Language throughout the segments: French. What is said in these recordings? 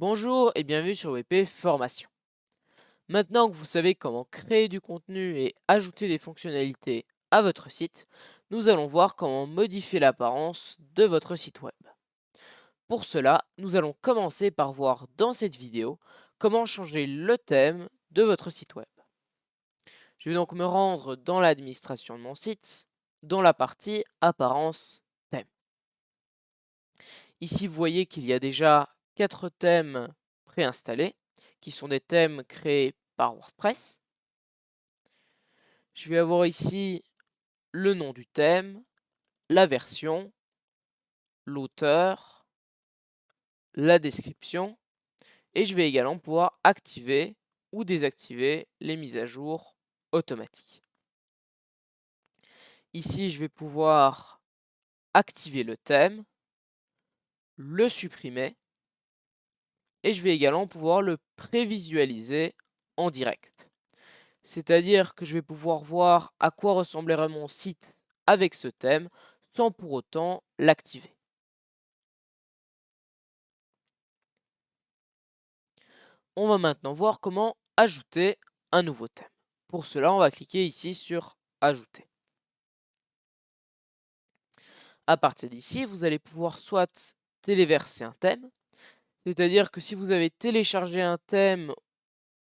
Bonjour et bienvenue sur WP Formation. Maintenant que vous savez comment créer du contenu et ajouter des fonctionnalités à votre site, nous allons voir comment modifier l'apparence de votre site web. Pour cela, nous allons commencer par voir dans cette vidéo comment changer le thème de votre site web. Je vais donc me rendre dans l'administration de mon site, dans la partie apparence thème. Ici, vous voyez qu'il y a déjà 4 thèmes préinstallés, qui sont des thèmes créés par WordPress. Je vais avoir ici le nom du thème, la version, l'auteur, la description, et je vais également pouvoir activer ou désactiver les mises à jour automatiques. Ici, je vais pouvoir activer le thème, le supprimer, et je vais également pouvoir le prévisualiser en direct. C'est-à-dire que je vais pouvoir voir à quoi ressemblerait mon site avec ce thème sans pour autant l'activer. On va maintenant voir comment ajouter un nouveau thème. Pour cela, on va cliquer ici sur Ajouter. À partir d'ici, vous allez pouvoir soit téléverser un thème, c'est-à-dire que si vous avez téléchargé un thème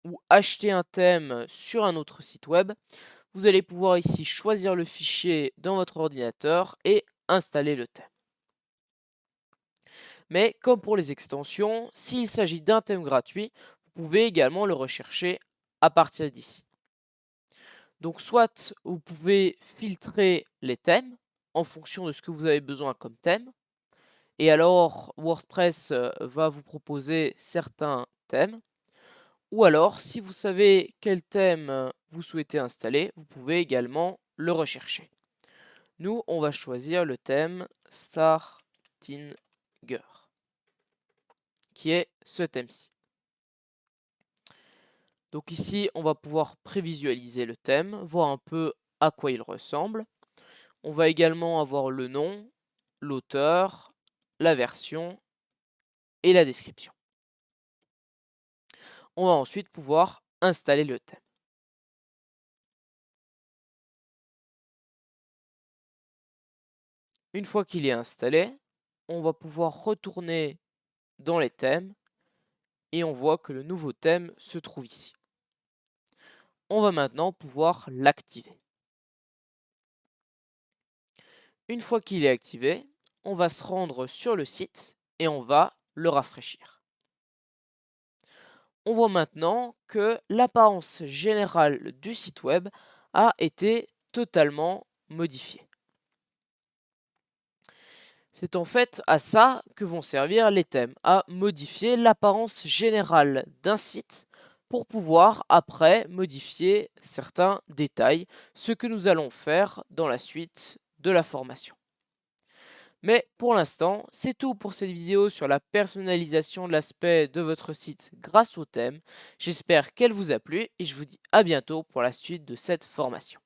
ou acheté un thème sur un autre site web, vous allez pouvoir ici choisir le fichier dans votre ordinateur et installer le thème. Mais comme pour les extensions, s'il s'agit d'un thème gratuit, vous pouvez également le rechercher à partir d'ici. Donc soit vous pouvez filtrer les thèmes en fonction de ce que vous avez besoin comme thème, et alors WordPress va vous proposer certains thèmes, ou alors si vous savez quel thème vous souhaitez installer, vous pouvez également le rechercher. Nous, on va choisir le thème Startinger, qui est ce thème-ci. Donc ici, on va pouvoir prévisualiser le thème, voir un peu à quoi il ressemble. On va également avoir le nom, l'auteur, la version et la description. On va ensuite pouvoir installer le thème. Une fois qu'il est installé, on va pouvoir retourner dans les thèmes et on voit que le nouveau thème se trouve ici. On va maintenant pouvoir l'activer. Une fois qu'il est activé, on va se rendre sur le site et on va le rafraîchir. On voit maintenant que l'apparence générale du site web a été totalement modifiée. C'est en fait à ça que vont servir les thèmes, à modifier l'apparence générale d'un site pour pouvoir après modifier certains détails, ce que nous allons faire dans la suite de la formation. Mais pour l'instant, c'est tout pour cette vidéo sur la personnalisation de l'aspect de votre site grâce au thème. J'espère qu'elle vous a plu et je vous dis à bientôt pour la suite de cette formation.